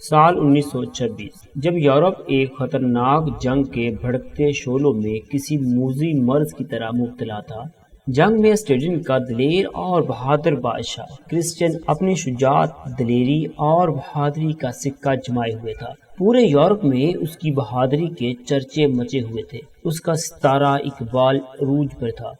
سال 1926 جب یورپ ایک خطرناک جنگ کے بھڑکتے شعلوں میں کسی موذی مرض کی طرح مبتلا تھا، جنگ میں اسٹیڈن کا دلیر اور بہادر بادشاہ کرسچن اپنی شجاعت، دلیری اور بہادری کا سکہ جمائے ہوئے تھا۔ پورے یورپ میں اس کی بہادری کے چرچے مچے ہوئے تھے۔ اس کا ستارہ اقبال عروج پر تھا۔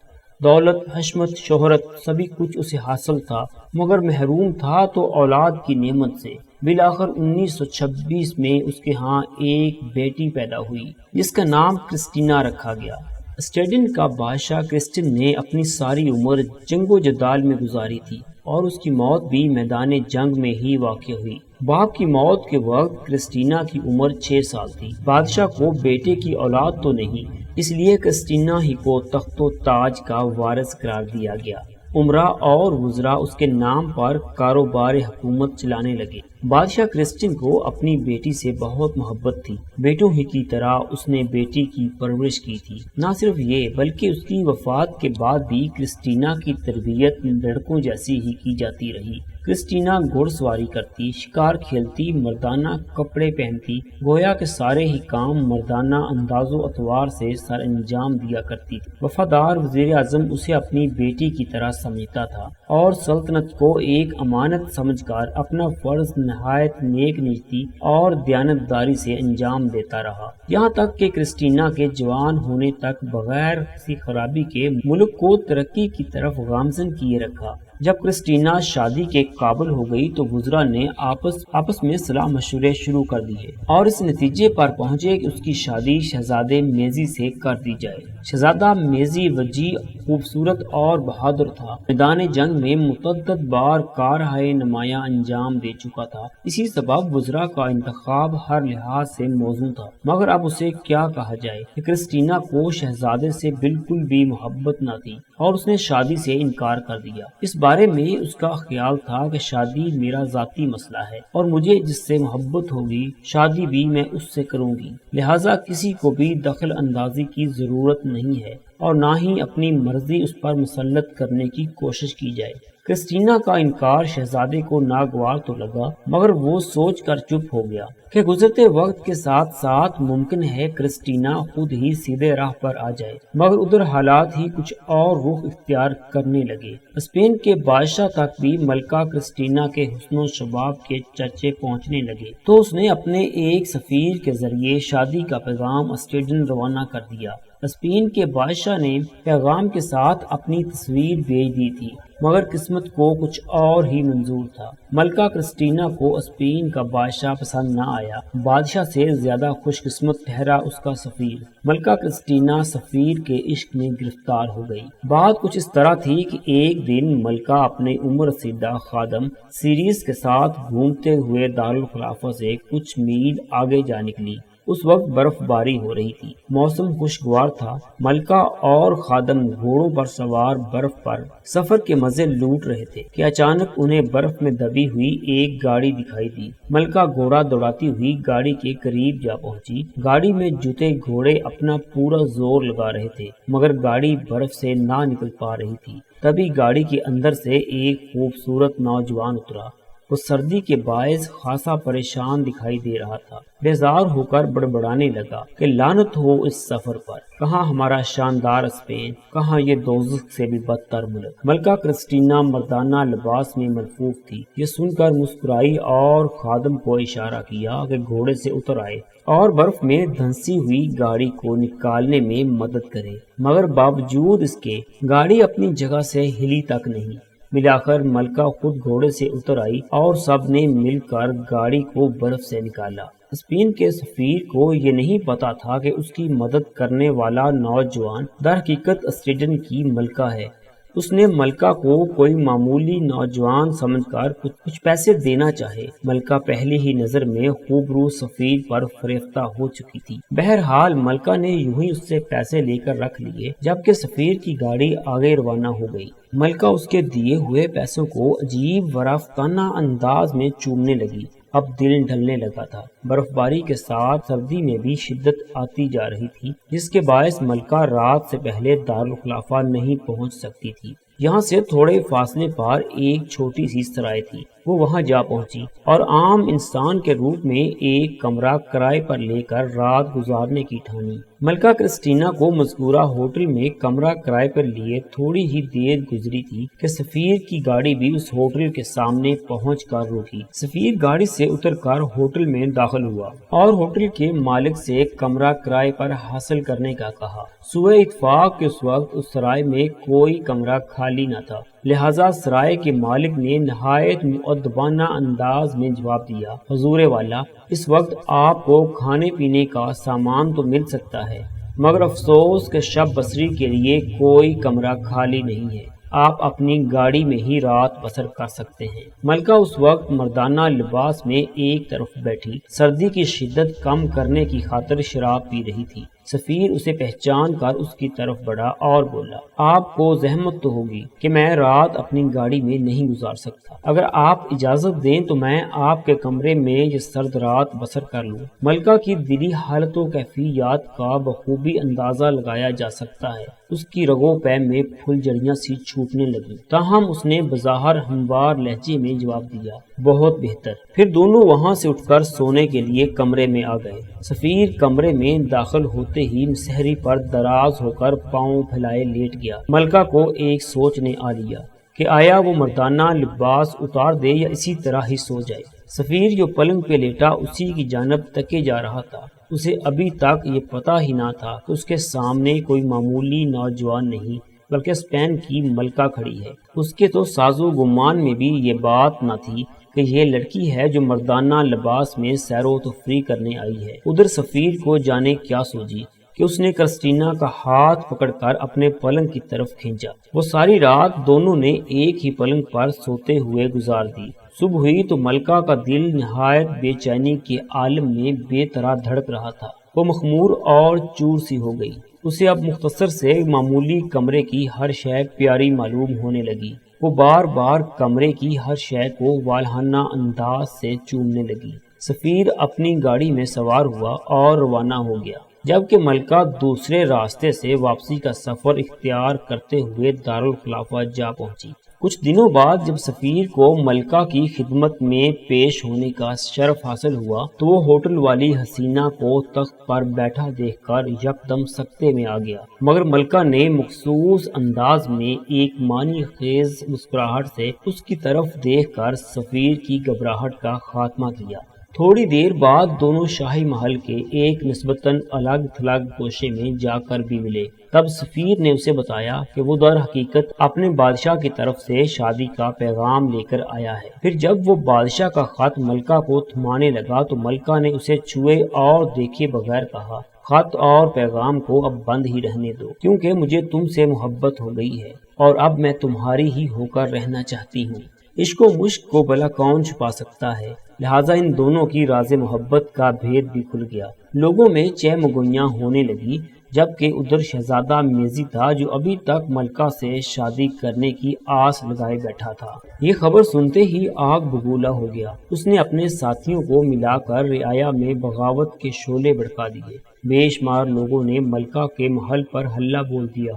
دولت، حشمت، شہرت، سبھی کچھ اسے حاصل تھا، مگر محروم تھا تو اولاد کی نعمت سے۔ بالآخر 1926 میں اس کے ہاں ایک بیٹی پیدا ہوئی جس کا نام کرسٹینا رکھا گیا۔ اسٹیڈن کا بادشاہ کرسچن نے اپنی ساری عمر جنگ و جدال میں گزاری تھی اور اس کی موت بھی میدان جنگ میں ہی واقع ہوئی۔ باپ کی موت کے وقت کرسٹینا کی عمر 6 سال تھی۔ بادشاہ کو بیٹے کی اولاد تو نہیں، اس لیے کرسٹینا ہی کو تخت و تاج کا وارث قرار دیا گیا۔ امراء اور وزراء اس کے نام پر کاروبار حکومت چلانے لگے۔ بادشاہ کرسچن کو اپنی بیٹی سے بہت محبت تھی۔ بیٹوں ہی کی طرح اس نے بیٹی کی پرورش کی تھی۔ نہ صرف یہ بلکہ اس کی وفات کے بعد بھی کرسٹینا کی تربیت لڑکوں جیسی ہی کی جاتی رہی۔ کرسٹینا گھڑ سواری کرتی، شکار کھیلتی، مردانہ کپڑے پہنتی، گویا کہ سارے ہی کام مردانہ انداز و اطوار سے سر انجام دیا کرتی تھی۔ وفادار وزیر اعظم اسے اپنی بیٹی کی طرح سمجھتا تھا اور سلطنت کو ایک امانت سمجھ کر اپنا فرض نہایت نیک نیتی اور دیانتداری سے انجام دیتا رہا، یہاں تک کہ کرسٹینا کے جوان ہونے تک بغیر کسی خرابی کے ملک کو ترقی کی طرف گامزن کیے رکھا۔ جب کرسٹینا شادی کے قابل ہو گئی تو وزراء نے آپس میں صلاح مشورے شروع کر دیے اور اس نتیجے پر پہنچے کہ اس کی شادی شہزادے میزی سے کر دی جائے۔ شہزادہ میزی وجیح، خوبصورت اور بہادر تھا۔ میدان جنگ میں متعدد بار کارہائے نمایاں انجام دے چکا تھا، اسی سبب وزراء کا انتخاب ہر لحاظ سے موزوں تھا۔ مگر اب اسے کیا کہا جائے کہ کرسٹینا کو شہزادے سے بالکل بھی محبت نہ تھی اور اس نے شادی سے انکار کر دیا۔ اس بارے میں اس کا خیال تھا کہ شادی میرا ذاتی مسئلہ ہے اور مجھے جس سے محبت ہوگی شادی بھی میں اس سے کروں گی، لہٰذا کسی کو بھی دخل اندازی کی ضرورت نہیں ہے اور نہ ہی اپنی مرضی اس پر مسلط کرنے کی کوشش کی جائے۔ کرسٹینا کا انکار شہزادے کو ناگوار تو لگا، مگر وہ سوچ کر چپ ہو گیا کہ گزرتے وقت کے ساتھ ساتھ ممکن ہے کرسٹینا خود ہی سیدھے راہ پر آ جائے، مگر ادھر حالات ہی کچھ اور رخ اختیار کرنے لگے۔ اسپین کے بادشاہ تک بھی ملکہ کرسٹینا کے حسن و شباب کے چرچے پہنچنے لگے تو اس نے اپنے ایک سفیر کے ذریعے شادی کا پیغام اسٹیڈن روانہ کر دیا۔ اسپین کے بادشاہ نے پیغام کے ساتھ اپنی تصویر بھیج دی تھی، مگر قسمت کو کچھ اور ہی منظور تھا۔ ملکہ کرسٹینا کو اسپین کا بادشاہ پسند نہ آیا۔ بادشاہ سے زیادہ خوش قسمت ٹھہرا اس کا سفیر۔ ملکہ کرسٹینا سفیر کے عشق میں گرفتار ہو گئی۔ بات کچھ اس طرح تھی کہ ایک دن ملکہ اپنے عمر رسیدہ خادم سیریس کے ساتھ گھومتے ہوئے دارالخلافہ سے کچھ میل آگے جا نکلی۔ اس وقت برف باری ہو رہی تھی، موسم خوشگوار تھا۔ ملکہ اور خادم گھوڑوں پر سوار برف پر سفر کے مزے لوٹ رہے تھے کہ اچانک انہیں برف میں دبی ہوئی ایک گاڑی دکھائی دی۔ ملکہ گھوڑا دوڑاتی ہوئی گاڑی کے قریب جا پہنچی۔ گاڑی میں جوتے گھوڑے اپنا پورا زور لگا رہے تھے، مگر گاڑی برف سے نہ نکل پا رہی تھی۔ تبھی گاڑی کے اندر سے ایک خوبصورت نوجوان اترا۔ وہ سردی کے باعث خاصا پریشان دکھائی دے رہا تھا۔ بیزار ہو کر بڑبڑانے لگا کہ لعنت ہو اس سفر پر، کہاں ہمارا شاندار اسپین، کہاں یہ دوزخ سے بھی بدتر ملک۔ ملکہ کرسٹینا مردانہ لباس میں ملفوف تھی۔ یہ سن کر مسکرائی اور خادم کو اشارہ کیا کہ گھوڑے سے اتر آئے اور برف میں دھنسی ہوئی گاڑی کو نکالنے میں مدد کرے، مگر باوجود اس کے گاڑی اپنی جگہ سے ہلی تک نہیں۔ بالآخر ملکہ خود گھوڑے سے اتر آئی اور سب نے مل کر گاڑی کو برف سے نکالا۔ اسپین کے سفیر کو یہ نہیں پتا تھا کہ اس کی مدد کرنے والا نوجوان در حقیقت اسٹیڈن کی ملکہ ہے۔ اس نے ملکہ کو کوئی معمولی نوجوان سمجھ کر کچھ پیسے دینا چاہے۔ ملکہ پہلی ہی نظر میں خوبرو سفیر پر فریفتہ ہو چکی تھی۔ بہرحال ملکہ نے یوں ہی اس سے پیسے لے کر رکھ لیے، جبکہ سفیر کی گاڑی آگے روانہ ہو گئی۔ ملکہ اس کے دیے ہوئے پیسوں کو عجیب ورافقانہ انداز میں چومنے لگی۔ اب دل ڈھلنے لگا تھا۔ برف باری کے ساتھ سردی میں بھی شدت آتی جا رہی تھی، جس کے باعث ملکہ رات سے پہلے دارالخلافہ نہیں پہنچ سکتی تھی۔ یہاں سے تھوڑے فاصلے پر ایک چھوٹی سی سرائے تھی۔ وہ وہاں جا پہنچی اور عام انسان کے روپ میں ایک کمرہ کرائے پر لے کر رات گزارنے کی ٹھانی۔ ملکہ کرسٹینا کو مذکورہ ہوٹل میں کمرہ کرائے پر لیے تھوڑی ہی دیر گزری تھی کہ سفیر کی گاڑی بھی اس ہوٹل کے سامنے پہنچ کر رکی۔ سفیر گاڑی سے اتر کر ہوٹل میں داخل ہوا اور ہوٹل کے مالک سے کمرہ کرائے پر حاصل کرنے کا کہا۔ سوئے اتفاق کے اس وقت اس سرائے میں کوئی کمرہ خالی نہ تھا، لہذا سرائے کے مالک نے نہایت مؤدبانہ انداز میں جواب دیا، حضور والا، اس وقت آپ کو کھانے پینے کا سامان تو مل سکتا ہے، مگر افسوس کہ شب بسری کے لیے کوئی کمرہ خالی نہیں ہے، آپ اپنی گاڑی میں ہی رات بسر کر سکتے ہیں۔ ملکہ اس وقت مردانہ لباس میں ایک طرف بیٹھی سردی کی شدت کم کرنے کی خاطر شراب پی رہی تھی۔ سفیر اسے پہچان کر اس کی طرف بڑھا اور بولا، آپ کو زحمت تو ہوگی کہ میں رات اپنی گاڑی میں نہیں گزار سکتا، اگر آپ اجازت دیں تو میں آپ کے کمرے میں یہ سرد رات بسر کر لوں۔ ملکہ کی دلی حالت و کیفیات کا بخوبی اندازہ لگایا جا سکتا ہے۔ اس کی رگوں پہ میں پھل جڑیاں سی چھوٹنے لگی، تاہم اس نے بظاہر ہموار لہجے میں جواب دیا، بہت بہتر۔ پھر دونوں وہاں سے اٹھ کر سونے کے لیے کمرے میں آ گئے۔ سفیر کمرے میں داخل ہوتے ہی مسہری پر دراز ہو کر پاؤں پھیلائے لیٹ گیا۔ ملکہ کو ایک سوچ نے آ لیا کہ آیا وہ مردانہ لباس اتار دے یا اسی طرح ہی سو جائے۔ سفیر جو پلنگ پہ لیٹا اسی کی جانب تکے جا رہا تھا۔ اسے ابھی تک یہ پتہ ہی نہ تھا کہ اس کے سامنے کوئی معمولی نوجوان نہیں بلکہ اسپین کی ملکہ کھڑی ہے۔ اس کے تو ساز و گمان میں بھی یہ بات نہ تھی کہ یہ لڑکی ہے جو مردانہ لباس میں سیر و تفریح کرنے آئی ہے۔ ادھر سفیر کو جانے کیا سوجی کہ اس نے کرسٹینا کا ہاتھ پکڑ کر اپنے پلنگ کی طرف کھینچا۔ وہ ساری رات دونوں نے ایک ہی پلنگ پر سوتے ہوئے گزار دی۔ صبح ہوئی تو ملکہ کا دل نہایت بے چینی کے عالم میں بے طرح دھڑک رہا تھا۔ وہ مخمور اور چور سی ہو گئی۔ اسے اب مختصر سے معمولی کمرے کی ہر شے پیاری معلوم ہونے لگی۔ وہ بار بار کمرے کی ہر شے کو والہانہ انداز سے چومنے لگی۔ سفیر اپنی گاڑی میں سوار ہوا اور روانہ ہو گیا، جبکہ ملکہ دوسرے راستے سے واپسی کا سفر اختیار کرتے ہوئے دارالخلافہ جا پہنچی۔ کچھ دنوں بعد جب سفیر کو ملکہ کی خدمت میں پیش ہونے کا شرف حاصل ہوا تو وہ ہوٹل والی حسینہ کو تخت پر بیٹھا دیکھ کر یکدم سکتے میں آ گیا، مگر ملکہ نے مخصوص انداز میں ایک معنی خیز مسکراہٹ سے اس کی طرف دیکھ کر سفیر کی گھبراہٹ کا خاتمہ کیا۔ تھوڑی دیر بعد دونوں شاہی محل کے ایک نسبتاً الگ تھلگ گوشے میں جا کر بھی ملے۔ تب سفیر نے اسے بتایا کہ وہ در حقیقت اپنے بادشاہ کی طرف سے شادی کا پیغام لے کر آیا ہے۔ پھر جب وہ بادشاہ کا خط ملکہ کو تھمانے لگا تو ملکہ نے اسے چھوئے اور دیکھے بغیر کہا، خط اور پیغام کو اب بند ہی رہنے دو، کیونکہ مجھے تم سے محبت ہو گئی ہے اور اب میں تمہاری ہی ہو کر رہنا چاہتی ہوں۔ عشق و مشق کو بھلا کون چھپا سکتا ہے، لہٰذا ان دونوں کی راز محبت کا بھید بھی کھل گیا۔ لوگوں میں چہ مگویاں ہونے لگی، جبکہ ادھر شہزادہ میزی تھا جو ابھی تک ملکہ سے شادی کرنے کی آس لگائے بیٹھا تھا۔ یہ خبر سنتے ہی آگ بگولا ہو گیا۔ اس نے اپنے ساتھیوں کو ملا کر رعایا میں بغاوت کے شعلے بھڑکا دیے۔ بے شمار لوگوں نے ملکہ کے محل پر حلہ بول دیا۔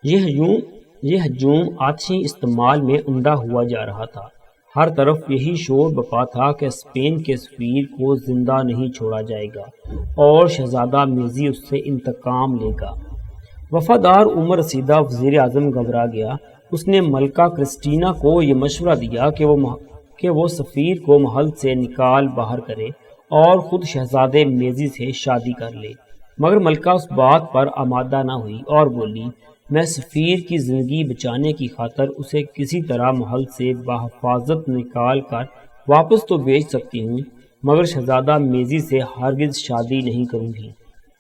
یہ ہجوم آتشی استعمال میں عمدہ ہوا جا رہا تھا۔ ہر طرف یہی شور بپا تھا کہ اسپین کے سفیر کو زندہ نہیں چھوڑا جائے گا اور شہزادہ میزی اس سے انتقام لے گا۔ وفادار عمر رسیدہ وزیر اعظم گھبرا گیا۔ اس نے ملکہ کرسٹینا کو یہ مشورہ دیا کہ وہ سفیر کو محل سے نکال باہر کرے اور خود شہزادے میزی سے شادی کر لے، مگر ملکہ اس بات پر آمادہ نہ ہوئی اور بولی، میں سفیر کی زندگی بچانے کی خاطر اسے کسی طرح محل سے بحفاظت نکال کر واپس تو بھیج سکتی ہوں، مگر شہزادہ میزی سے ہرگز شادی نہیں کروں گی۔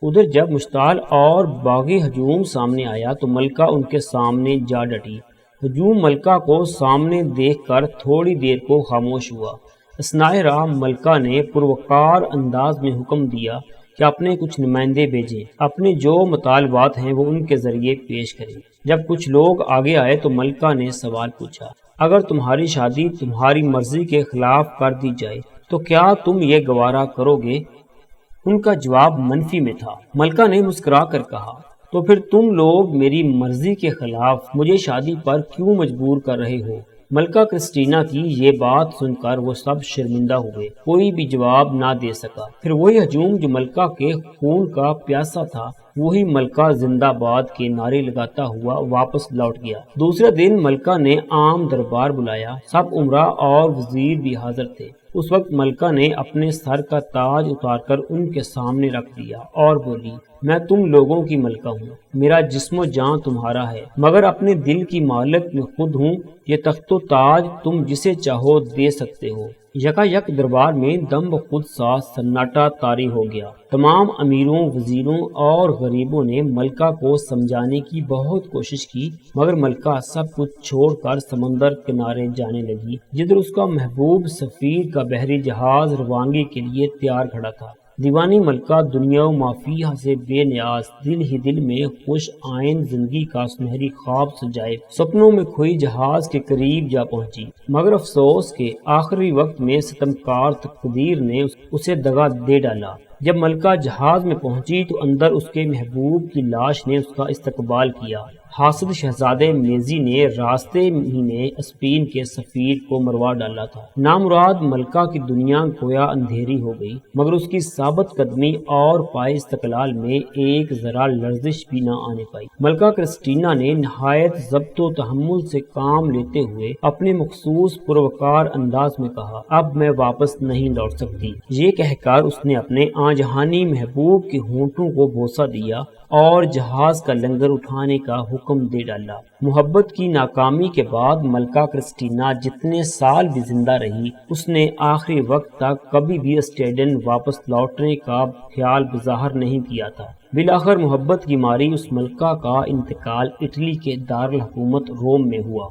ادھر جب مشتعل اور باغی ہجوم سامنے آیا تو ملکہ ان کے سامنے جا ڈٹی۔ ہجوم ملکہ کو سامنے دیکھ کر تھوڑی دیر کو خاموش ہوا۔ اثناء راہ ملکہ نے پروقار انداز میں حکم دیا کہ اپنے کچھ نمائندے بھیجیں، اپنے جو مطالبات ہیں وہ ان کے ذریعے پیش کریں۔ جب کچھ لوگ آگے آئے تو ملکہ نے سوال پوچھا، اگر تمہاری شادی تمہاری مرضی کے خلاف کر دی جائے تو کیا تم یہ گوارا کرو گے؟ ان کا جواب منفی میں تھا۔ ملکہ نے مسکرا کر کہا، تو پھر تم لوگ میری مرضی کے خلاف مجھے شادی پر کیوں مجبور کر رہے ہو؟ ملکہ کرسٹینا کی یہ بات سن کر وہ سب شرمندہ ہوئے، کوئی بھی جواب نہ دے سکا۔ پھر وہی ہجوم جو ملکہ کے خون کا پیاسا تھا، وہی ملکہ زندہ باد کے نعرے لگاتا ہوا واپس لوٹ گیا۔ دوسرے دن ملکہ نے عام دربار بلایا، سب امراء اور وزیر بھی حاضر تھے۔ اس وقت ملکہ نے اپنے سر کا تاج اتار کر ان کے سامنے رکھ دیا اور بولی، میں تم لوگوں کی ملکہ ہوں، میرا جسم و جان تمہارا ہے، مگر اپنے دل کی مالک میں خود ہوں۔ یہ تخت و تاج تم جسے چاہو دے سکتے ہو۔ یکا یک دربار میں دم بخود سا سناٹا طاری ہو گیا۔ تمام امیروں، وزیروں اور غریبوں نے ملکہ کو سمجھانے کی بہت کوشش کی، مگر ملکہ سب کچھ چھوڑ کر سمندر کنارے جانے لگی، جدھر اس کا محبوب سفیر کا بحری جہاز روانگی کے لیے تیار کھڑا تھا۔ دیوانی ملکہ دنیا و مافیہ سے بے نیاز، دل ہی دل میں خوش آئند زندگی کا سنہری خواب سجائے سپنوں میں کھوئی جہاز کے قریب جا پہنچی، مگر افسوس کہ آخری وقت میں ستمکار تقدیر نے اسے دغا دے ڈالا۔ جب ملکہ جہاز میں پہنچی تو اندر اس کے محبوب کی لاش نے اس کا استقبال کیا۔ حاسد شہزادے میزی نے راستے ہی میں اسپین کے سفیر کو مروا ڈالا تھا۔ نامراد ملکہ کی دنیا گویا اندھیری ہو گئی، مگر اس کی ثابت قدمی اور پائے استقلال میں ایک ذرا لرزش بھی نہ آنے پائی۔ ملکہ کرسٹینا نے نہایت ضبط و تحمل سے کام لیتے ہوئے اپنے مخصوص پروکار انداز میں کہا، اب میں واپس نہیں لوٹ سکتی۔ یہ کہہ کر اس نے اپنے جہانی محبوب کے ہونٹوں کو بوسہ دیا اور جہاز کا لنگر اٹھانے کا حکم دے ڈالا۔ محبت کی ناکامی کے بعد ملکہ کرسٹینا جتنے سال بھی زندہ رہی، اس نے آخری وقت تک کبھی بھی اسٹیڈن واپس لوٹنے کا خیال بظاہر نہیں کیا تھا۔ بالآخر محبت کی ماری اس ملکہ کا انتقال اٹلی کے دارالحکومت روم میں ہوا۔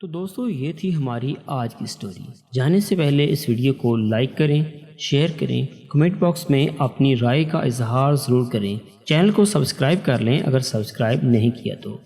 تو دوستو، یہ تھی ہماری آج کی سٹوری۔ جانے سے پہلے اس ویڈیو کو لائک کریں، شیئر کریں، کمنٹ باکس میں اپنی رائے کا اظہار ضرور کریں۔ چینل کو سبسکرائب کر لیں اگر سبسکرائب نہیں کیا تو۔